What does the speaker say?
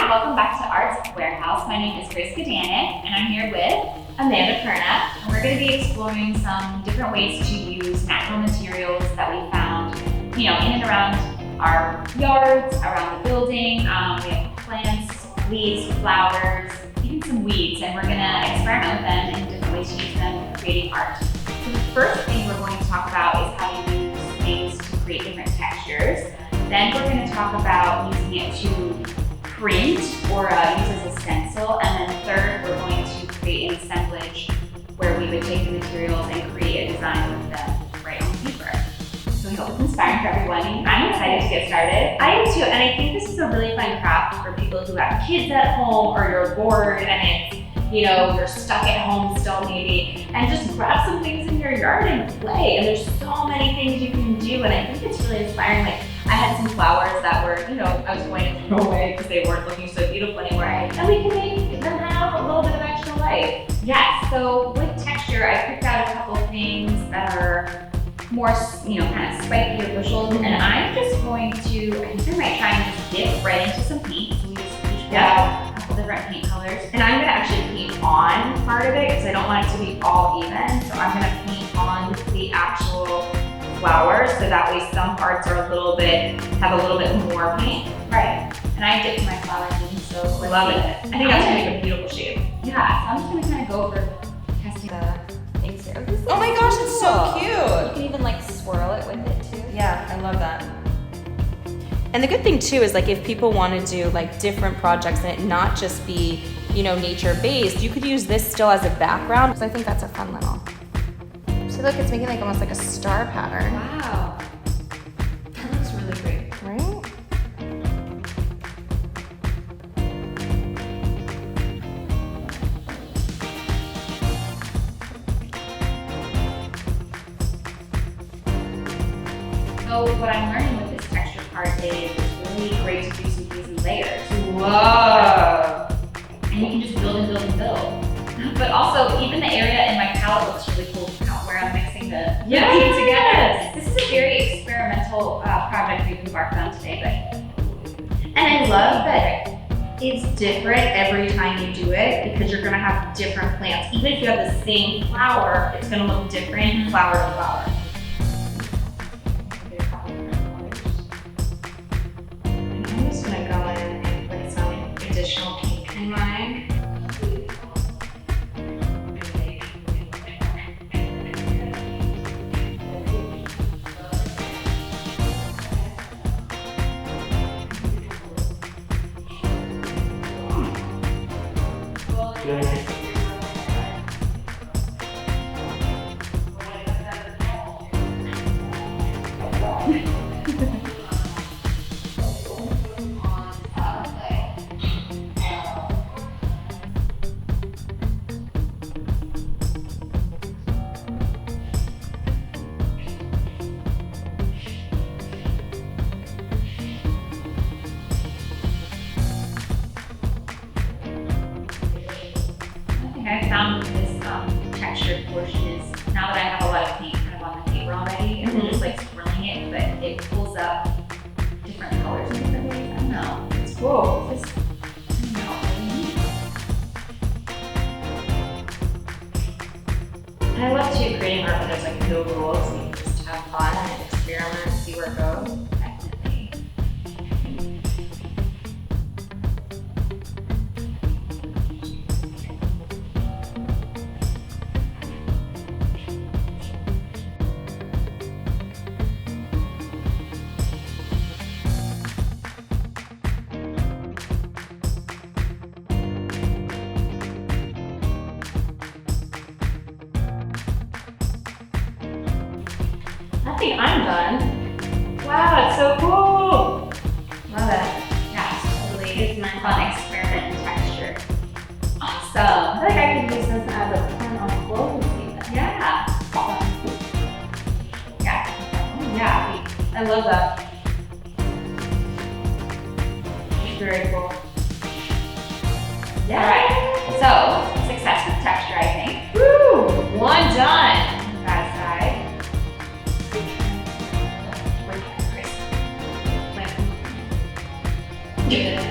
welcome back to Arts Warehouse. My name is Grace Gadanek, and I'm here with Amanda Perna. and we're going to be exploring some different ways to use natural materials that we found, in and around our yards, around the building. We have plants, leaves, flowers, even some weeds, and we're going to experiment with them and different ways to use them creating art. So the first thing we're going to talk about is how to use things to create different textures. Then we're going to talk about using it to print or use as a stencil. And then third, we're going to create an assemblage where we would take the materials and create a design with them right on paper. So we hope it's inspiring for everyone. I'm excited to get started. I am too, and I think this is a really fun craft for people who have kids at home or you're bored and it's, you're stuck at home still maybe, and just grab some things in your yard and play. And there's so many things you can do, and I think it's really inspiring. Like, I had some flowers that were, I was going to throw away because they weren't looking so beautiful anymore. And we can make them have a little bit of extra life. Yeah, so with texture, I picked out a couple things that are more, kind of spiky or bushels. And I'm just going to, I think I might try and just dip right into some paint. So we just each grab a couple different paint colors. And I'm gonna actually paint on part of it because I don't want it to be all even. So I'm gonna paint on the actual flowers, so that way some parts are have a little bit more paint. Right. And I dipped my flowers in, so I love it. I think that's gonna make a beautiful shape. Yeah, so I'm just gonna kind of go for testing The things here. Oh my gosh, it's so cute. You can even like swirl it with it too. Yeah, I love that. And the good thing too is, like, if people want to do like different projects and it not just be, nature based, you could use this still as a background. So I think that's a fun little. See, look, it's making like almost like a star pattern. Wow. That looks really great. Right? So what I'm learning with this texture part is it's really great to do some things in layers. Whoa! And you can just build and build and build. But also, even the area in my palette looks really cool where I'm mixing the paint together. This is a very experimental project we've embarked on today. And I love that it's different every time you do it because you're gonna have different plants. Even if you have the same flower, it's gonna look different flower to flower. And I'm just gonna go in and put some additional pink in mine. I found with this textured portion is, now that I have a lot of paint kind of on the paper already, and I'm just like swirling it, but it pulls up different colors in different ways. I don't know. It's cool. It's just, And I love too creating art where there's like no rules and you can just have fun and experiment, see where it goes. definitely. I think I'm done. Wow, it's so cool. Love it. Yeah, it's totally it's my fun experiment in texture. Awesome. I feel like I could use this as a pen on clothes even. Yeah. Yeah. Yeah. I love that. It's very cool. Yeah. All right. So, success with texture, I think. Woo! One done. That side. Good.